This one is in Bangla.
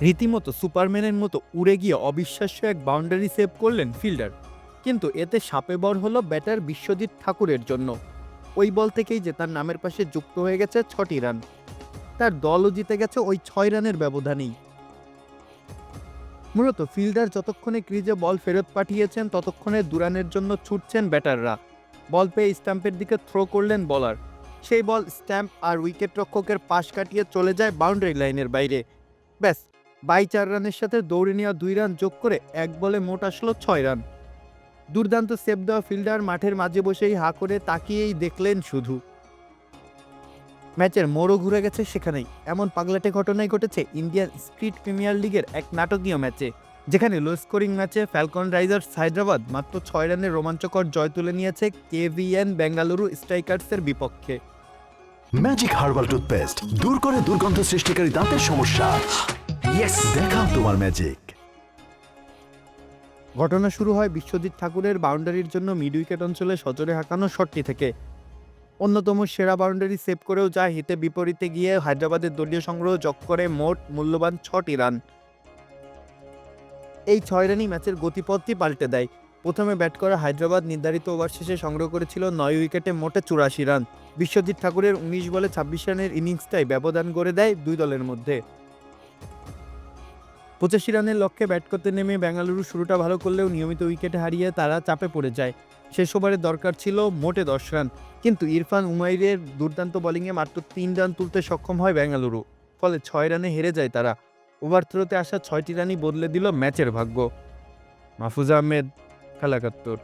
রীতিমতো সুপারম্যানের মতো উড়ে গিয়ে অবিশ্বাস্য এক বাউন্ডারি সেভ করলেন ফিল্ডার। কিন্তু এতে শাপে বর হলো ব্যাটার বিশ্বজিৎ ঠাকুরের জন্য। ওই বল থেকেই যে তার নামের পাশে যুক্ত হয়ে গেছে ৬টি রান। তার দলও জিতে গেছে ওই ৬ রানের ব্যবধানেই। মূলত ফিল্ডার যতক্ষণে ক্রিজে বল ফেরত পাঠিয়েছেন ততক্ষণে দুরানের জন্য ছুটছেন ব্যাটাররা। বল পেয়ে স্ট্যাম্পের দিকে থ্রো করলেন বলার। সেই বল স্ট্যাম্প আর উইকেট রক্ষকের পাশ কাটিয়ে চলে যায় বাউন্ডারি লাইনের বাইরে। ব্যাস, ৪ রানের সাথে দৌড়ে নেওয়া ২ রান যোগ করে এক বলে মোট আসলো ৬ রান। দুর্দান্ত সেভ দেওয়া ফিল্ডার মাঠের মাঝে বসেই হা করে তাকিয়েই দেখলেন শুধু। ম্যাচের মোড়ও ঘুরে গেছে সেখানেই। এমন পাগলাটে ঘটনাই ঘটেছে ইন্ডিয়ান স্ট্রিট প্রিমিয়ার লিগের এক নাটকীয় ম্যাচে, যেখানে লো স্কোরিং ম্যাচে ফ্যালকন রাইজার্স হায়দ্রাবাদ মাত্র ৬ রানের রোমাঞ্চকর জয় তুলে নিয়েছে কেভিএন বেঙ্গালুরু স্ট্রাইকার্সের বিপক্ষে। ম্যাজিক হার্বাল টুথপেস্ট দূর করে দুর্গন্ধ সৃষ্টিকারী দাঁতের সমস্যা। ইয়েস, দেখাও তোমার ম্যাজিক। ঘটনা শুরু হয় বিশ্বজিৎ ঠাকুরের বাউন্ডারির জন্য মিড উইকেট অঞ্চলে সজোরে হাঁকানো শটটি থেকে। অন্যতম সেরা বাউন্ডারি সেভ করেও যা হিতে বিপরীতে গিয়ে হায়দ্রাবাদের দলীয় সংগ্রহ যোগ করে মোট মূল্যবান ৬টি রান। এই ৬ রানই ম্যাচের গতিপথই পাল্টে দেয়। প্রথমে ব্যাট করা হায়দ্রাবাদ নির্ধারিত ওভার শেষে সংগ্রহ করেছিল ৯ উইকেটে মোটে ৮৪ রান। বিশ্বজিৎ ঠাকুরের ১৯ বলে ২৬ রানের ইনিংসটাই ব্যবধান করে দেয় দুই দলের মধ্যে। ৮৫ রানের লক্ষ্যে ব্যাট করতে নেমে বেঙ্গালুরু শুরুটা ভালো করলেও নিয়মিত উইকেটে হারিয়ে তারা চাপে পড়ে যায়। শেষ ওভারে দরকার ছিল মোটে ১০ রান, কিন্তু ইরফান উমাইরের দুর্দান্ত বোলিংয়ে মাত্র ৩ রান তুলতে সক্ষম হয় বেঙ্গালুরু। ফলে ৬ রানে হেরে যায় তারা। ওভার থ্রোতে আসা ৬টি রানই বদলে দিল ম্যাচের ভাগ্য। মাহফুজ আহমেদ, খেলা ৭১।